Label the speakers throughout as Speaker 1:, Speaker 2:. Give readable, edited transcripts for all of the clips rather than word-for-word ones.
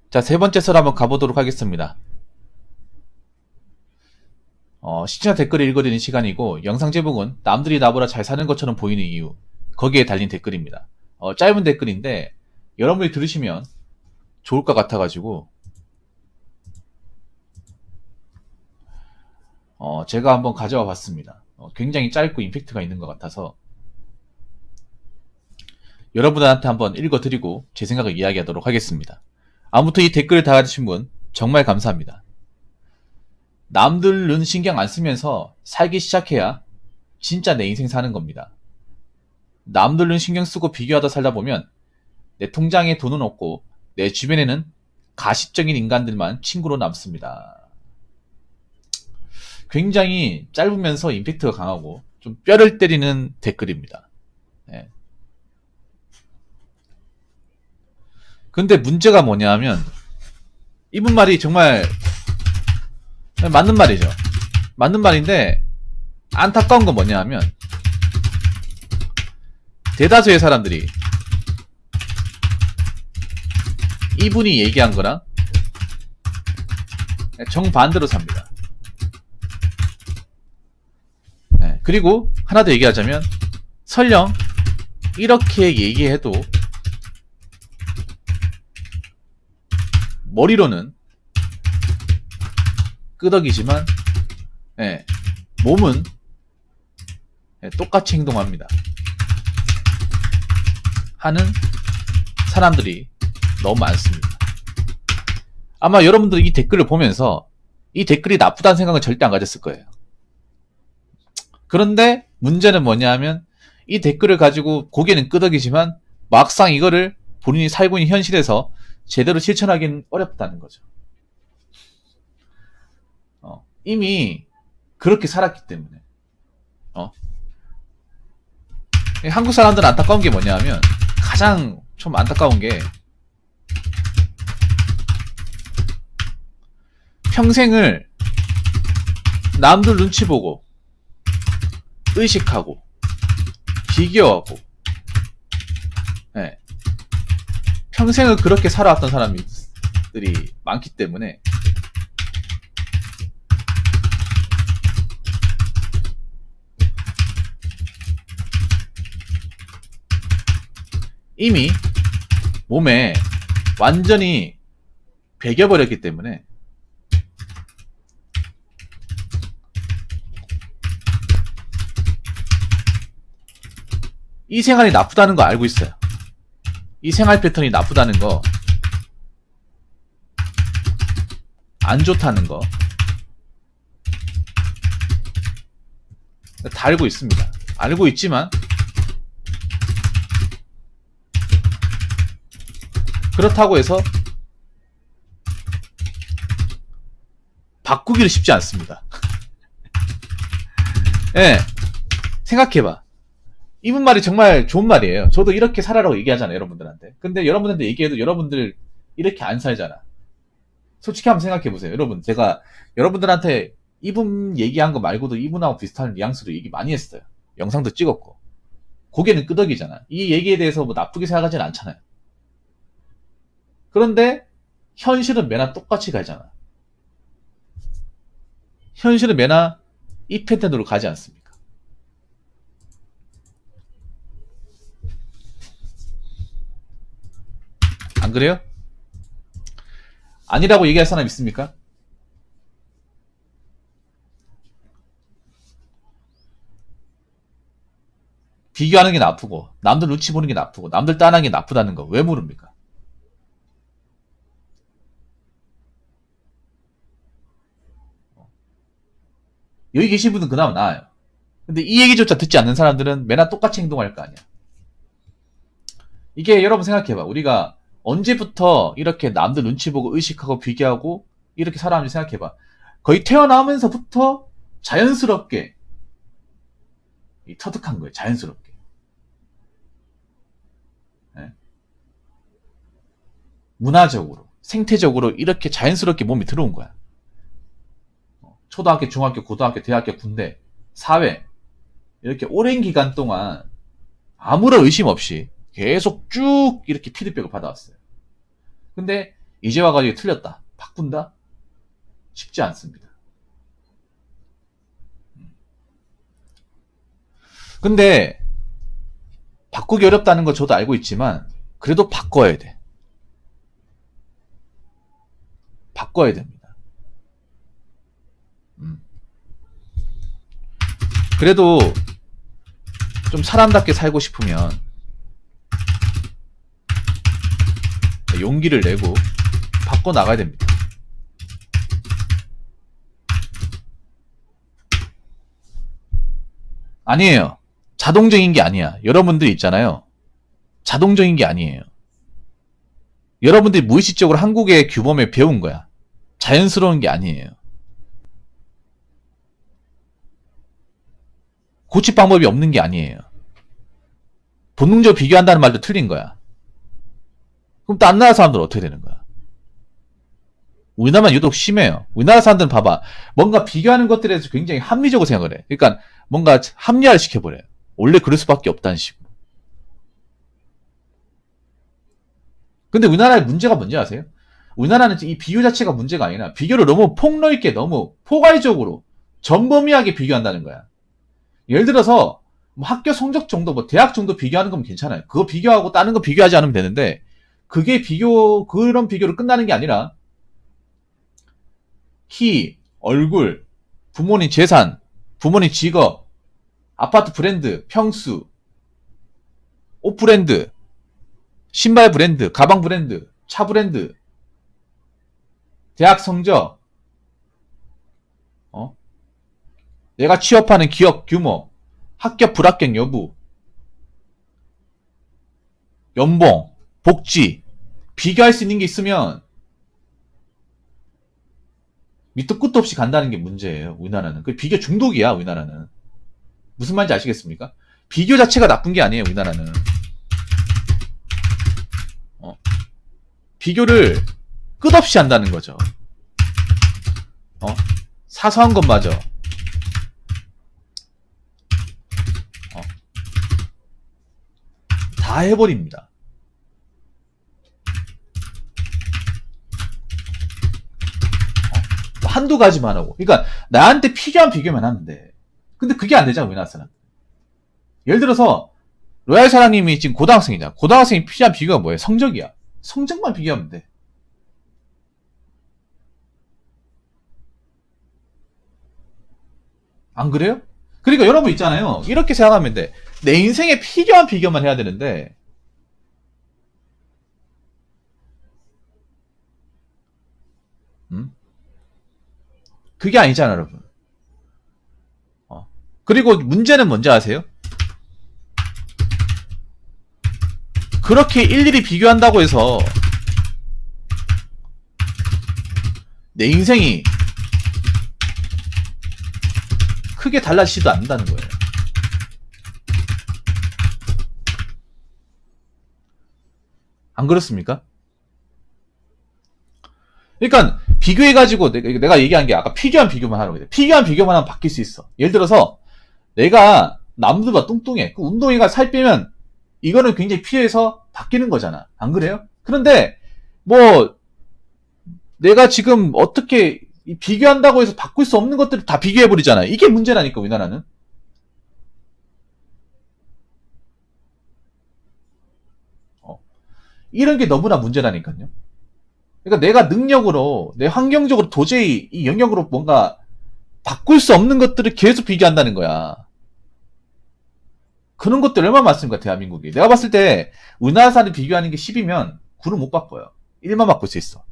Speaker 1: 자, 세 번째 썰 한번 가보도록 하겠습니다. 시청자 댓글을 읽어드리는 시간이고, 영상 제목은 남들이 나보다 잘 사는 것처럼 보이는 이유, 거기에 달린 댓글입니다. 짧은 댓글인데 여러분이 들으시면 좋을 것 같아가지고 제가 한번 가져와 봤습니다. 굉장히 짧고 임팩트가 있는 것 같아서 여러분들한테 한번 읽어드리고 제 생각을 이야기하도록 하겠습니다. 아무튼 이 댓글을 달아주신 분 정말 감사합니다. 남들은 신경 안 쓰면서 살기 시작해야 진짜 내 인생 사는 겁니다. 남들은 신경 쓰고 비교하다 살다 보면 내 통장에 돈은 없고 내 주변에는 가식적인 인간들만 친구로 남습니다. 굉장히 짧으면서 임팩트가 강하고 좀 뼈를 때리는 댓글입니다. 네. 근데 문제가 뭐냐면 이분 말이 정말 맞는 말이죠. 맞는 말인데 안타까운 건 뭐냐면 대다수의 사람들이 이분이 얘기한 거랑 정반대로 삽니다. 네. 그리고 하나 더 얘기하자면 설령 이렇게 얘기해도 머리로는 끄덕이지만 몸은 똑같이 행동합니다. 하는 사람들이 너무 많습니다. 아마 여러분들 이 댓글을 보면서 이 댓글이 나쁘다는 생각은 절대 안 가졌을 거예요. 그런데 문제는 뭐냐 하면 이 댓글을 가지고 고개는 끄덕이지만 막상 이거를 본인이 살고 있는 현실에서 제대로 실천하기는 어렵다는 거죠. 이미 그렇게 살았기 때문에 한국 사람들은 안타까운 게 뭐냐 하면 가장 좀 안타까운 게 평생을 남들 눈치 보고 의식하고 비교하고 평생을 그렇게 살아왔던 사람들이 많기 때문에 이미 몸에 완전히 배겨버렸기 때문에 이 생활이 나쁘다는 거 알고 있어요. 이 생활 패턴이 나쁘다는 거, 안 좋다는 거 다 알고 있습니다. 알고 있지만 그렇다고 해서 바꾸기를 쉽지 않습니다. 생각해봐. 이분 말이 정말 좋은 말이에요. 저도 이렇게 살아라고 얘기하잖아요, 여러분들한테. 근데 여러분들한테 얘기해도 여러분들 이렇게 안 살잖아. 솔직히 한번 생각해보세요. 여러분, 제가 여러분들한테 이분 얘기한 거 말고도 이분하고 비슷한 뉘앙스로 얘기 많이 했어요. 영상도 찍었고. 고개는 끄덕이잖아. 이 얘기에 대해서 뭐 나쁘게 생각하진 않잖아요. 그런데 현실은 매나 똑같이 가잖아. 현실은 매나 이 패턴으로 가지 않습니까? 안 그래요? 아니라고 얘기할 사람 있습니까? 비교하는 게 나쁘고 남들 눈치 보는 게 나쁘고 남들 따라하는 게 나쁘다는 거 왜 모릅니까? 여기 계신 분은 그나마 나아요. 근데 이 얘기조차 듣지 않는 사람들은 매나 똑같이 행동할 거 아니야. 이게 여러분 생각해봐. 우리가 언제부터 이렇게 남들 눈치 보고 의식하고 비교하고 이렇게 살아왔는지 생각해봐. 거의 태어나면서부터 자연스럽게 터득한 거예요. 자연스럽게. 문화적으로, 생태적으로 이렇게 자연스럽게 몸이 들어온 거야. 초등학교, 중학교, 고등학교, 대학교, 군대, 사회 이렇게 오랜 기간 동안 아무런 의심 없이 계속 쭉 이렇게 피드백을 받아왔어요. 근데 이제 와가지고 틀렸다. 바꾼다? 쉽지 않습니다. 근데 바꾸기 어렵다는 거 저도 알고 있지만 그래도 바꿔야 돼. 바꿔야 됩니다. 그래도 좀 사람답게 살고 싶으면 용기를 내고 바꿔 나가야 됩니다. 아니에요. 자동적인 게 아니야. 여러분들 있잖아요. 자동적인 게 아니에요. 여러분들이 무의식적으로 한국의 규범에 배운 거야. 자연스러운 게 아니에요. 고칠 방법이 없는 게 아니에요. 본능적으로 비교한다는 말도 틀린 거야. 그럼 딴 나라 사람들은 어떻게 되는 거야? 우리나라만 유독 심해요. 우리나라 사람들은 봐봐. 뭔가 비교하는 것들에 대해서 굉장히 합리적으로 생각을 해. 그러니까 뭔가 합리화를 시켜버려요. 원래 그럴 수밖에 없다는 식으로. 근데 우리나라의 문제가 뭔지 아세요? 우리나라는 이 비교 자체가 문제가 아니라 비교를 너무 폭넓게 너무 포괄적으로 전범위하게 비교한다는 거야. 예를 들어서 뭐 학교 성적 정도, 뭐 대학 정도 비교하는 건 괜찮아요. 그거 비교하고 다른 거 비교하지 않으면 되는데 그게 그런 비교로 끝나는 게 아니라 키, 얼굴, 부모님 재산, 부모님 직업, 아파트 브랜드, 평수, 옷 브랜드, 신발 브랜드, 가방 브랜드, 차 브랜드, 대학 성적, 내가 취업하는 기업 규모, 합격 불합격 여부, 연봉, 복지, 비교할 수 있는 게 있으면 밑도 끝도 없이 간다는 게 문제예요. 우리나라는. 그 비교 중독이야. 우리나라는. 무슨 말인지 아시겠습니까? 비교 자체가 나쁜 게 아니에요. 우리나라는. 비교를 끝없이 한다는 거죠. 사소한 것마저 다 해버립니다. 한두 가지만 하고. 그러니까 나한테 필요한 비교만 하면 돼. 근데 그게 안 되잖아. 우리나라 사람. 예를 들어서 로얄 사장님이 지금 고등학생이잖아. 고등학생이 필요한 비교가 뭐예요? 성적이야. 성적만 비교하면 돼. 안 그래요? 그러니까 여러분 있잖아요. 이렇게 생각하면 돼. 내 인생에 필요한 비교만 해야 되는데 그게 아니잖아, 여러분. 그리고 문제는 뭔지 아세요? 그렇게 일일이 비교한다고 해서 내 인생이 크게 달라지지도 않는다는 거예요. 안 그렇습니까? 그러니까 비교해가지고 내가 얘기한 게 아까 필요한 비교만 하라고 했는데 필요한 비교만 하면 바뀔 수 있어. 예를 들어서 내가 남들보다 뚱뚱해. 그 운동이가 살 빼면 이거는 굉장히 필요해서 바뀌는 거잖아. 안 그래요? 그런데 뭐 내가 지금 어떻게 비교한다고 해서 바꿀 수 없는 것들을 다 비교해버리잖아. 이게 문제라니까 우리나라는. 이런 게 너무나 문제라니까요. 그러니까 내가 능력으로 내 환경적으로 도저히 이 영역으로 뭔가 바꿀 수 없는 것들을 계속 비교한다는 거야. 그런 것들 얼마나 많습니까 대한민국이. 내가 봤을 때 우리나라 사람들 비교하는 게 10이면 9는 못 바꿔요. 1만 바꿀 수 있어.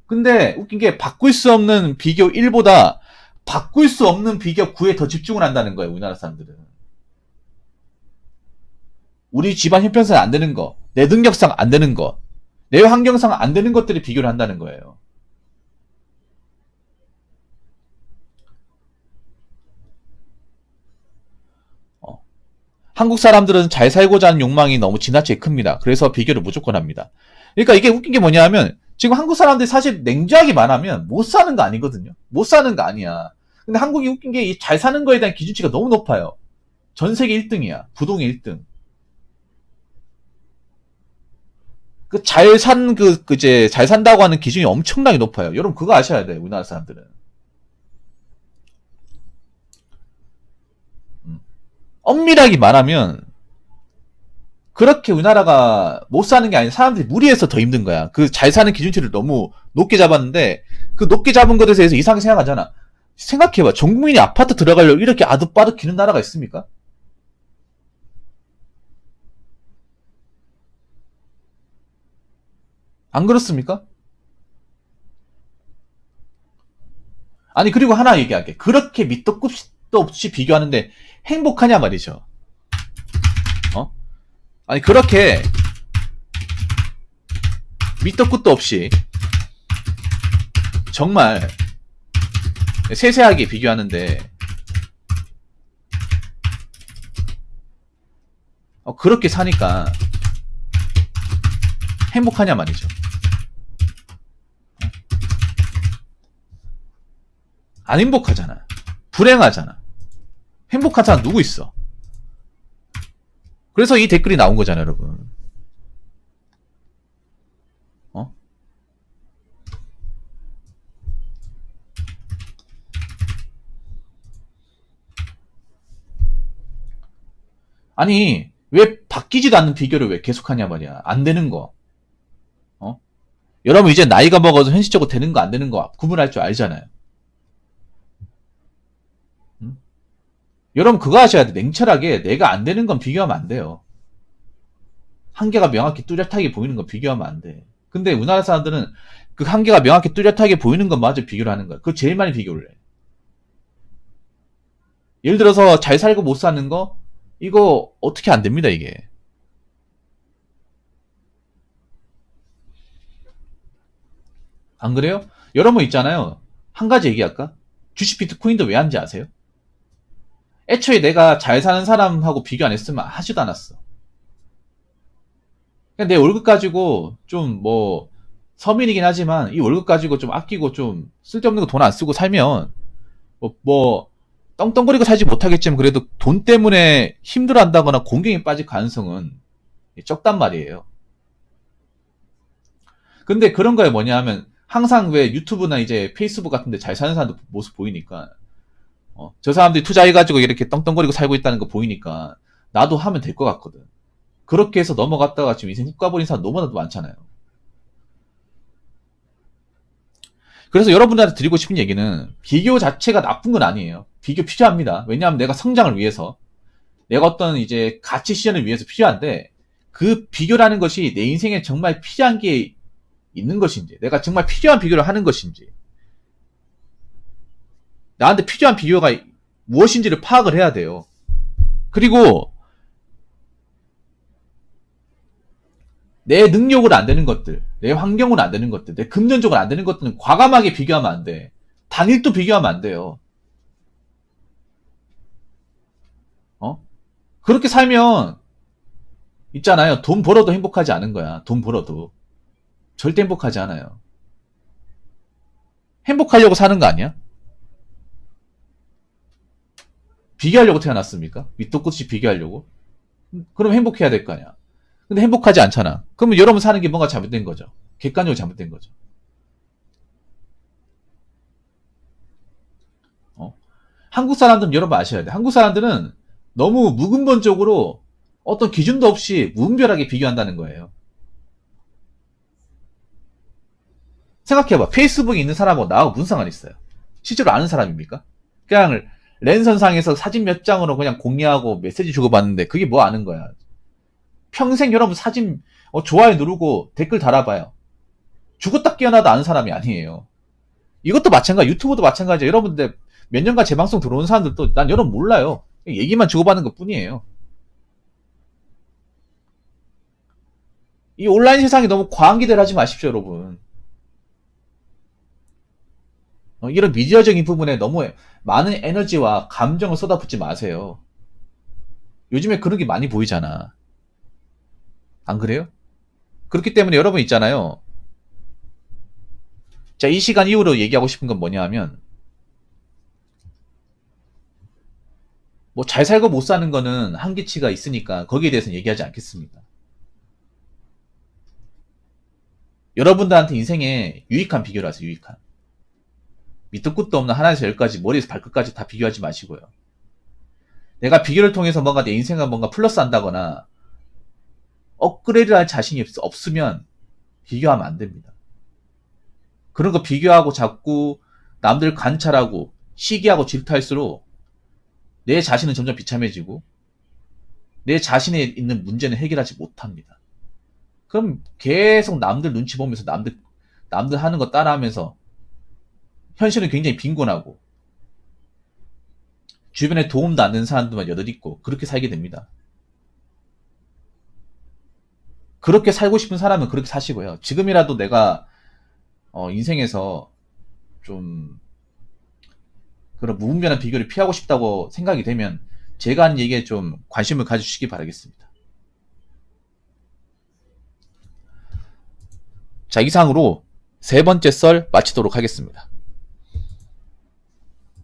Speaker 1: 근데 웃긴 게 바꿀 수 없는 비교 1보다 바꿀 수 없는 비교 9에 더 집중을 한다는 거예요. 우리나라 사람들은. 우리 집안 형편상 안 되는 거, 내 능력상 안 되는 거, 내 환경상 안 되는 것들을 비교를 한다는 거예요. 한국 사람들은 잘 살고자 하는 욕망이 너무 지나치게 큽니다. 그래서 비교를 무조건 합니다. 그러니까 이게 웃긴 게 뭐냐면 지금 한국 사람들이 사실 냉정하게 말하면 못 사는 거 아니거든요. 못 사는 거 아니야. 근데 한국이 웃긴 게 잘 사는 거에 대한 기준치가 너무 높아요. 전 세계 1등이야. 부동의 1등. 그 이제 잘 산다고 하는 기준이 엄청나게 높아요. 여러분 그거 아셔야 돼요. 우리나라 사람들은. 엄밀하게 말하면 그렇게 우리나라가 못 사는 게 아니라 사람들이 무리해서 더 힘든 거야. 그 잘 사는 기준치를 너무 높게 잡았는데 그 높게 잡은 것에 대해서 이상하게 생각하잖아. 생각해봐. 전 국민이 아파트 들어가려고 이렇게 아득바득 기는 나라가 있습니까? 안 그렇습니까? 아니 그리고 하나 얘기할게. 그렇게 밑도 끝도 없이 비교하는데 행복하냐 말이죠. 어? 아니 그렇게 밑도 끝도 없이 정말 세세하게 비교하는데 그렇게 사니까 행복하냐 말이죠. 안 행복하잖아. 불행하잖아. 행복한 사람 누구 있어? 그래서 이 댓글이 나온 거잖아요, 여러분. 어? 아니, 왜 바뀌지도 않는 비교를 왜 계속하냐 말이야. 안 되는 거. 어? 여러분 이제 나이가 먹어서 현실적으로 되는 거 안 되는 거 구분할 줄 알잖아요. 응? 여러분 그거 하셔야 돼. 냉철하게 내가 안 되는 건 비교하면 안 돼요. 한계가 명확히 뚜렷하게 보이는 건 비교하면 안 돼. 근데 우리나라 사람들은 그 한계가 명확히 뚜렷하게 보이는 것마저 비교를 하는 거야. 그거 제일 많이 비교를 해. 예를 들어서 잘 살고 못 사는 거 이거 어떻게 안 됩니다 이게. 안 그래요? 여러분 있잖아요. 한 가지 얘기할까? 주식 비트코인도 왜 하는지 아세요? 애초에 내가 잘 사는 사람하고 비교 안 했으면 하지도 않았어. 그냥 내 월급 가지고 좀 뭐 서민이긴 하지만 이 월급 가지고 좀 아끼고 좀 쓸데없는 거 돈 안 쓰고 살면 뭐 떵떵거리고 살지 못하겠지만 그래도 돈 때문에 힘들어한다거나 공경에 빠질 가능성은 적단 말이에요. 근데 그런 거에 뭐냐 하면 항상 왜 유튜브나 이제 페이스북 같은데 잘 사는 사람들 모습 보이니까 저 사람들이 투자해가지고 이렇게 떵떵거리고 살고 있다는 거 보이니까 나도 하면 될 것 같거든. 그렇게 해서 넘어갔다가 지금 인생 훅 가버린 사람 너무나도 많잖아요. 그래서 여러분들한테 드리고 싶은 얘기는 비교 자체가 나쁜 건 아니에요. 비교 필요합니다. 왜냐하면 내가 성장을 위해서 내가 어떤 이제 가치 실현을 위해서 필요한데 그 비교라는 것이 내 인생에 정말 필요한 게 있는 것인지 내가 정말 필요한 비교를 하는 것인지 나한테 필요한 비교가 무엇인지를 파악을 해야 돼요. 그리고 내 능력으로 안 되는 것들, 내 환경으로 안 되는 것들, 내 금전적으로 안 되는 것들은 과감하게 비교하면 안 돼. 단일도 비교하면 안 돼요. 그렇게 살면 있잖아요. 돈 벌어도 행복하지 않은 거야. 돈 벌어도. 절대 행복하지 않아요. 행복하려고 사는 거 아니야? 비교하려고 태어났습니까? 밑도 끝이 비교하려고? 그럼 행복해야 될 거 아니야. 근데 행복하지 않잖아. 그러면 여러분 사는 게 뭔가 잘못된 거죠. 객관적으로 잘못된 거죠. 한국 사람들은 여러분 아셔야 돼. 한국 사람들은 너무 무근본적으로 어떤 기준도 없이 무분별하게 비교한다는 거예요. 생각해봐. 페이스북에 있는 사람하고 나하고 무슨 상관이 있어요? 실제로 아는 사람입니까? 그냥 랜선상에서 사진 몇 장으로 그냥 공유하고 메시지 주고받는데 그게 뭐 아는 거야. 평생 여러분 사진 좋아요 누르고 댓글 달아봐요. 죽었다 깨어나도 아는 사람이 아니에요. 이것도 마찬가지, 유튜브도 마찬가지예요. 여러분들 몇 년간 제 방송 들어온 사람들도 난 여러분 몰라요. 얘기만 주고받는 것 뿐이에요. 이 온라인 세상이 너무 과한 기대를 하지 마십시오, 여러분. 이런 미디어적인 부분에 너무 많은 에너지와 감정을 쏟아붓지 마세요. 요즘에 그런 게 많이 보이잖아. 안 그래요? 그렇기 때문에 여러분 있잖아요. 자, 이 시간 이후로 얘기하고 싶은 건 뭐냐 하면, 뭐 잘 살고 못 사는 거는 한계치가 있으니까 거기에 대해서는 얘기하지 않겠습니다. 여러분들한테 인생에 유익한 비교를 하세요. 유익한. 밑도 끝도 없는 하나에서 열까지 머리에서 발끝까지 다 비교하지 마시고요. 내가 비교를 통해서 뭔가 내 인생을 뭔가 플러스 한다거나 업그레이드 할 자신이 없으면 비교하면 안 됩니다. 그런 거 비교하고 자꾸 남들 관찰하고 시기하고 질투할수록 내 자신은 점점 비참해지고 내 자신에 있는 문제는 해결하지 못합니다. 그럼 계속 남들 눈치 보면서 남들 하는 거 따라하면서 현실은 굉장히 빈곤하고 주변에 도움도 안 되는 사람들만 여럿있고 그렇게 살게 됩니다. 그렇게 살고 싶은 사람은 그렇게 사시고요. 지금이라도 내가 인생에서 좀 그런 무분별한 비교를 피하고 싶다고 생각이 되면 제가 하는 얘기에 좀 관심을 가주시기 바라겠습니다. 자, 이상으로 세 번째 썰 마치도록 하겠습니다.